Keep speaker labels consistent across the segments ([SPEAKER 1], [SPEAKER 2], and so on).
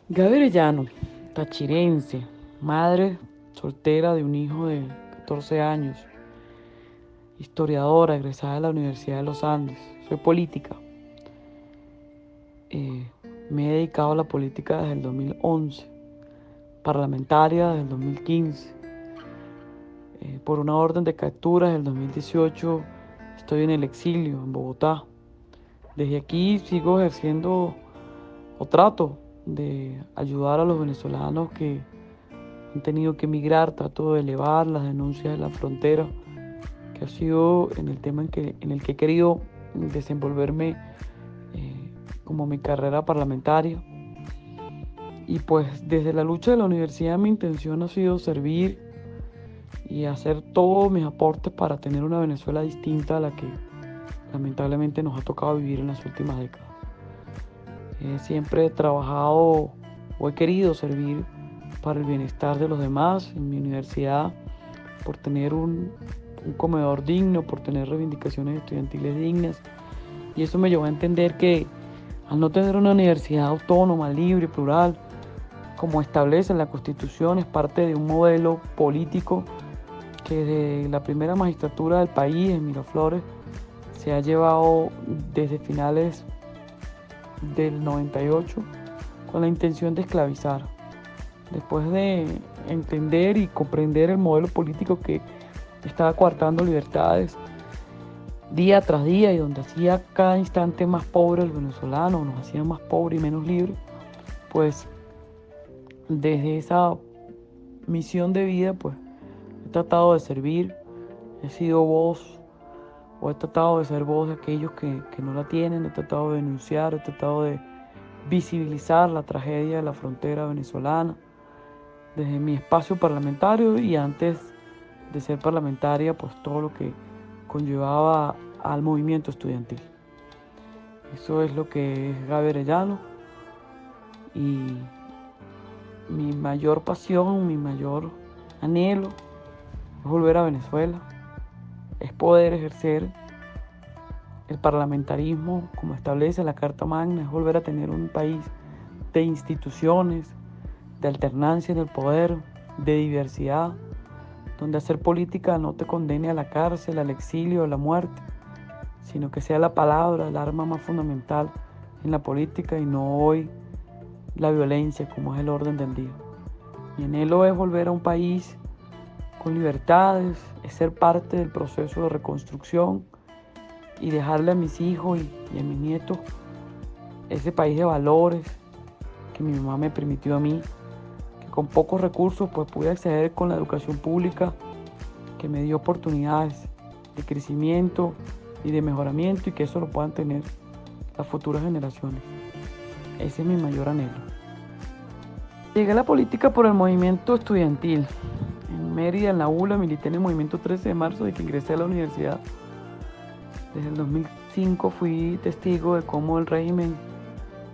[SPEAKER 1] Gaby Arellano, tachirense, madre soltera de un hijo de 14 años, historiadora, egresada de la Universidad de los Andes. Soy política. Eh, Me he dedicado a la política desde el 2011, parlamentaria desde el 2015. Por una orden de captura desde el 2018 estoy en el exilio, en Bogotá. Desde aquí sigo ejerciendo o trato de ayudar a los venezolanos que han tenido que emigrar, trato de elevar las denuncias de la frontera, que ha sido en el tema en el que he querido desenvolverme como mi carrera parlamentaria. Y pues desde la lucha de la universidad mi intención ha sido servir y hacer todos mis aportes para tener una Venezuela distinta a la que lamentablemente nos ha tocado vivir en las últimas décadas. Siempre he trabajado o he querido servir para el bienestar de los demás en mi universidad, por tener un comedor digno, por tener reivindicaciones estudiantiles dignas. Y eso me llevó a entender que al no tener una universidad autónoma, libre, plural, como establece la Constitución, es parte de un modelo político que desde la primera magistratura del país, en Miraflores, se ha llevado desde finales del 98 con la intención de esclavizar. Después de entender y comprender el modelo político que estaba coartando libertades día tras día y donde hacía cada instante más pobre el venezolano, nos hacía más pobre y menos libre, pues desde esa misión de vida, pues he tratado de servir, he sido voz o he tratado de ser voz de aquellos que no la tienen, he tratado de denunciar, he tratado de visibilizar la tragedia de la frontera venezolana desde mi espacio parlamentario y antes de ser parlamentaria, pues todo lo que conllevaba al movimiento estudiantil. Eso es lo que es Gaby Arellano y mi mayor pasión, mi mayor anhelo es volver a Venezuela, es poder ejercer el parlamentarismo como establece la Carta Magna, es volver a tener un país de instituciones, de alternancia en el poder, de diversidad, donde hacer política no te condene a la cárcel, al exilio, a la muerte, sino que sea la palabra el arma más fundamental en la política y no hoy la violencia como es el orden del día. Mi anhelo es volver a un país con libertades, es ser parte del proceso de reconstrucción y dejarle a mis hijos y a mis nietos ese país de valores que mi mamá me permitió a mí, que con pocos recursos pues pude acceder con la educación pública, que me dio oportunidades de crecimiento y de mejoramiento y que eso lo puedan tener las futuras generaciones. Ese es mi mayor anhelo. Llegué a la política por el movimiento estudiantil. En Mérida, en la ULA, milité en el movimiento 13 de marzo de que ingresé a la universidad. Desde el 2005 fui testigo de cómo el régimen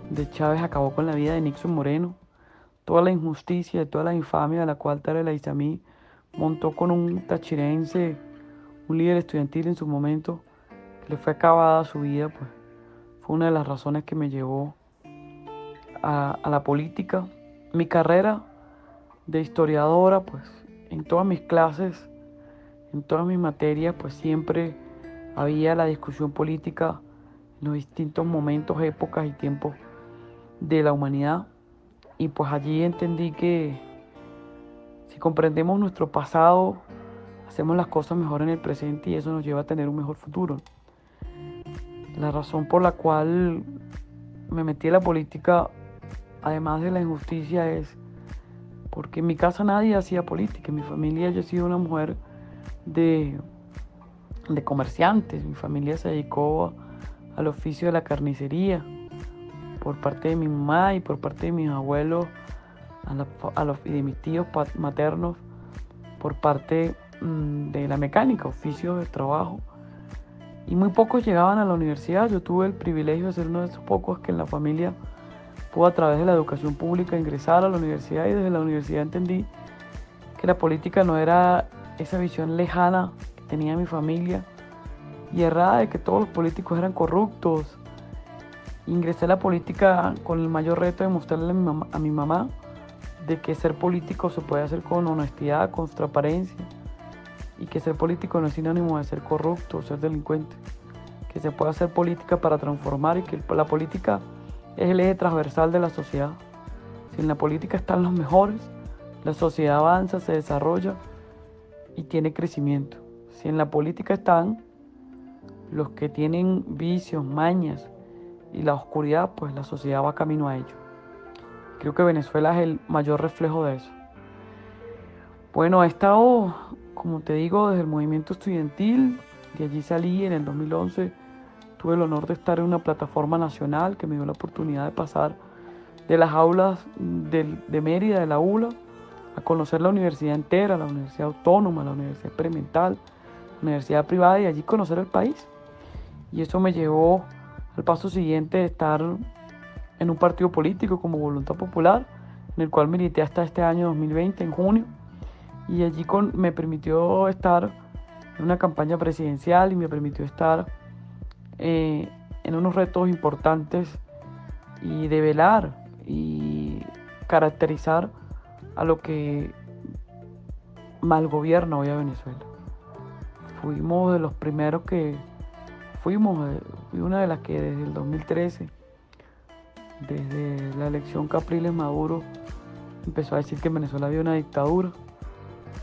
[SPEAKER 1] de Chávez acabó con la vida de Nixon Moreno. Toda la injusticia y toda la infamia de la cual Tarek El Aissami montó con un tachirense, un líder estudiantil en su momento, que le fue acabada su vida, pues fue una de las razones que me llevó a la política. Mi carrera de historiadora, pues en todas mis clases, en todas mis materias, pues siempre había la discusión política en los distintos momentos, épocas y tiempos de la humanidad. Y pues allí entendí que si comprendemos nuestro pasado, hacemos las cosas mejor en el presente y eso nos lleva a tener un mejor futuro. La razón por la cual me metí en la política, además de la injusticia, es porque en mi casa nadie hacía política. En mi familia yo he sido una mujer de, de comerciantes. Mi familia se dedicó al oficio de la carnicería por parte de mi mamá y por parte de mis abuelos y de mis tíos maternos por parte de la mecánica, oficio de trabajo. Y muy pocos llegaban a la universidad. Yo tuve el privilegio de ser uno de esos pocos que en la familia pudo a través de la educación pública ingresar a la universidad y desde la universidad entendí que la política no era esa visión lejana que tenía mi familia y errada de que todos los políticos eran corruptos Ingresé a la política con el mayor reto de mostrarle a mi mamá de que ser político se puede hacer con honestidad, con transparencia, y que ser político no es sinónimo de ser corrupto o ser delincuente, que se puede hacer política para transformar y que la política es el eje transversal de la sociedad. Si en la política están los mejores, la sociedad avanza, se desarrolla y tiene crecimiento. Si en la política están los que tienen vicios, mañas y la oscuridad, pues la sociedad va camino a ello. Creo que Venezuela es el mayor reflejo de eso. Bueno, he estado, como te digo, desde el movimiento estudiantil. De allí salí en el 2011. Tuve el honor de estar en una plataforma nacional que me dio la oportunidad de pasar de las aulas de Mérida, de la ULA, a conocer la universidad entera, la universidad autónoma, la universidad experimental, la universidad privada, y allí conocer el país. Y eso me llevó al paso siguiente de estar en un partido político como Voluntad Popular, en el cual milité hasta este año 2020, en junio. Y allí me permitió estar en una campaña presidencial y me permitió estar en unos retos importantes y develar y caracterizar a lo que mal gobierna hoy a Venezuela. Fuimos de los primeros que fui una de las que desde el 2013, desde la elección Capriles-Maduro, empezó a decir que en Venezuela había una dictadura,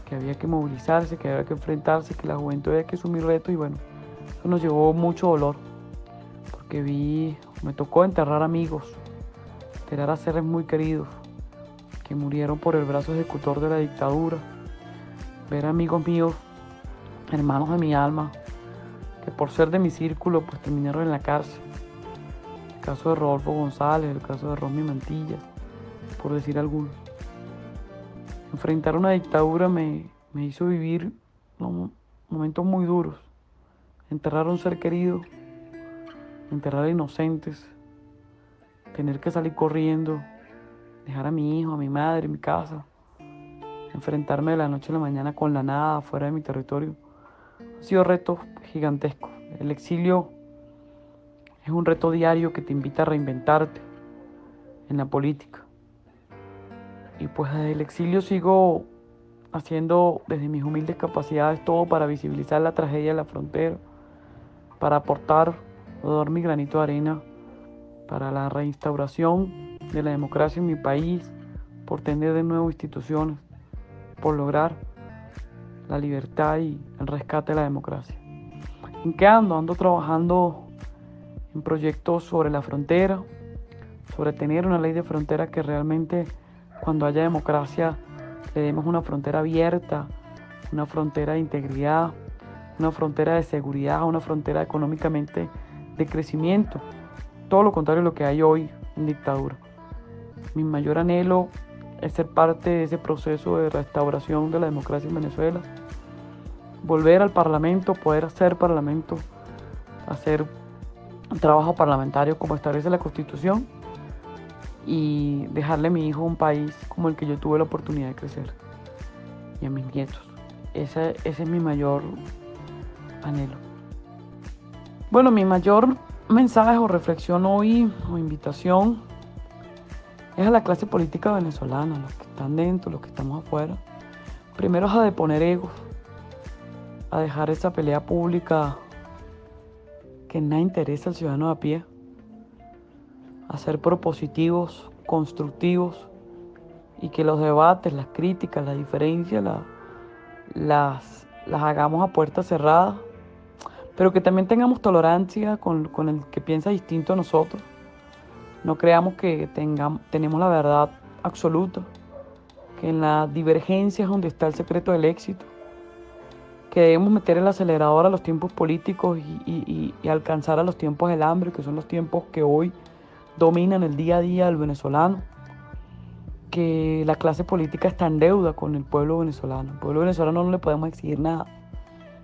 [SPEAKER 1] que había que movilizarse, que había que enfrentarse, que la juventud había que asumir retos, y bueno, eso nos llevó mucho dolor, porque me tocó enterrar amigos, enterrar a seres muy queridos que murieron por el brazo ejecutor de la dictadura, ver amigos míos, hermanos de mi alma, que por ser de mi círculo pues terminaron en la cárcel. El caso de Rodolfo González, el caso de Rosmy Mantilla, por decir algunos. Enfrentar una dictadura me hizo vivir momentos muy duros. Enterrar a un ser querido, enterrar a inocentes, tener que salir corriendo, dejar a mi hijo, a mi madre, mi casa, enfrentarme de la noche a la mañana con la nada, fuera de mi territorio. Han sido retos gigantescos. El exilio es un reto diario que te invita a reinventarte en la política. Y pues desde el exilio sigo haciendo desde mis humildes capacidades todo para visibilizar la tragedia de la frontera, para aportar o dar mi granito de arena para la reinstauración de la democracia en mi país, por tener de nuevo instituciones, por lograr la libertad y el rescate de la democracia. ¿En qué ando? Ando trabajando en proyectos sobre la frontera, sobre tener una ley de frontera que realmente, cuando haya democracia, le demos una frontera abierta, una frontera de integridad, una frontera de seguridad, una frontera económicamente de crecimiento. Todo lo contrario de lo que hay hoy en dictadura. Mi mayor anhelo es ser parte de ese proceso de restauración de la democracia en Venezuela. Volver al Parlamento, poder hacer Parlamento, hacer un trabajo parlamentario como establece la Constitución, y dejarle a mi hijo un país como el que yo tuve la oportunidad de crecer, y a mis nietos. Ese es mi mayor anhelo. Bueno, mi mayor mensaje o reflexión hoy, o invitación, es a la clase política venezolana, los que están dentro, los que estamos afuera. Primero es a deponer egos, a dejar esa pelea pública que nada interesa al ciudadano de a pie, a ser propositivos, constructivos, y que los debates, las críticas, las diferencias las hagamos a puertas cerradas, pero que también tengamos tolerancia con el que piensa distinto a nosotros. No creamos que tenemos la verdad absoluta, que en la divergencia es donde está el secreto del éxito, que debemos meter el acelerador a los tiempos políticos y alcanzar a los tiempos del hambre, que son los tiempos que hoy dominan el día a día del venezolano, que la clase política está en deuda con el pueblo venezolano. El pueblo venezolano no le podemos exigir nada.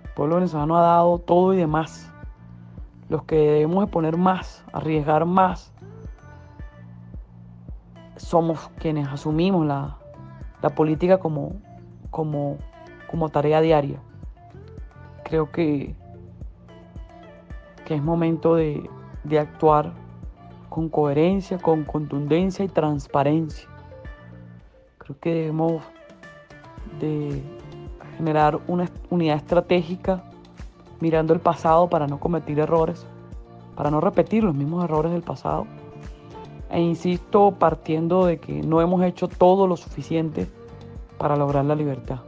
[SPEAKER 1] El pueblo venezolano ha dado todo y demás. Los que debemos de poner más, arriesgar más, somos quienes asumimos la política como tarea diaria. Creo que es momento de actuar con coherencia, con contundencia y transparencia. Creo que debemos de generar una unidad estratégica mirando el pasado para no cometer errores, para no repetir los mismos errores del pasado. E insisto, partiendo de que no hemos hecho todo lo suficiente para lograr la libertad.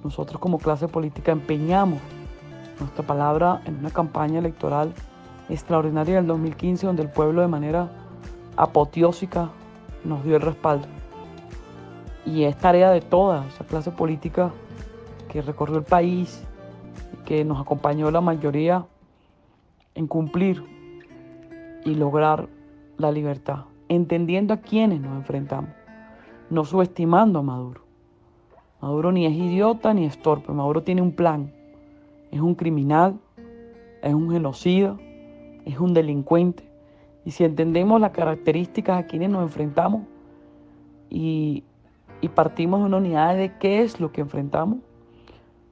[SPEAKER 1] Nosotros como clase política empeñamos nuestra palabra en una campaña electoral extraordinaria del 2015, donde el pueblo de manera apoteósica nos dio el respaldo. Y es tarea de toda esa clase política que recorrió el país y que nos acompañó la mayoría en cumplir y lograr la libertad, entendiendo a quienes nos enfrentamos, no subestimando a Maduro. Maduro ni es idiota ni es torpe. Maduro tiene un plan. Es un criminal, es un genocida, es un delincuente. Y si entendemos las características a quienes nos enfrentamos y partimos de una unidad de qué es lo que enfrentamos,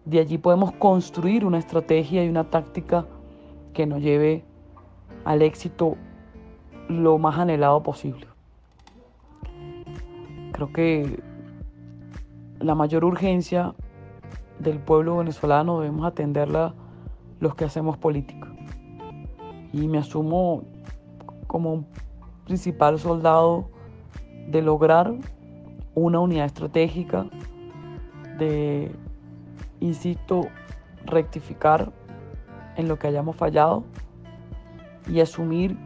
[SPEAKER 1] de allí podemos construir una estrategia y una táctica que nos lleve al éxito lo más anhelado posible. Creo que la mayor urgencia del pueblo venezolano debemos atenderla los que hacemos política. Y me asumo como un principal soldado de lograr una unidad estratégica, de, insisto, rectificar en lo que hayamos fallado y asumir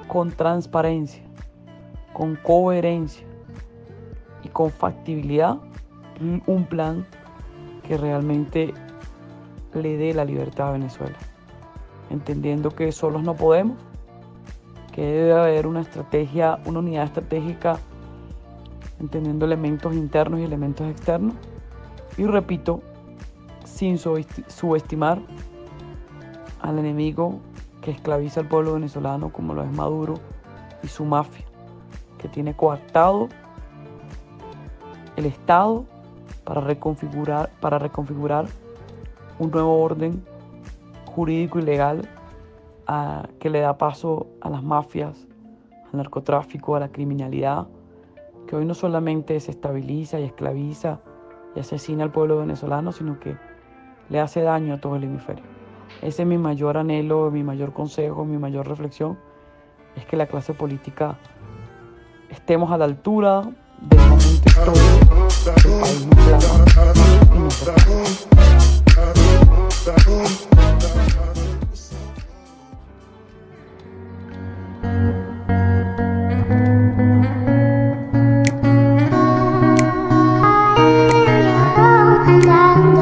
[SPEAKER 1] con transparencia, con coherencia y con factibilidad un plan que realmente le dé la libertad a Venezuela, entendiendo que solos no podemos, que debe haber una estrategia, una unidad estratégica, entendiendo elementos internos y elementos externos, y repito, sin subestimar al enemigo que esclaviza al pueblo venezolano como lo es Maduro y su mafia, que tiene coartado el Estado para reconfigurar un nuevo orden jurídico y legal que le da paso a las mafias, al narcotráfico, a la criminalidad, que hoy no solamente desestabiliza y esclaviza y asesina al pueblo venezolano, sino que le hace daño a todo el hemisferio. Ese es mi mayor anhelo, mi mayor consejo, mi mayor reflexión, es que la clase política estemos a la altura del momento histórico del país nos clama y nos respeta.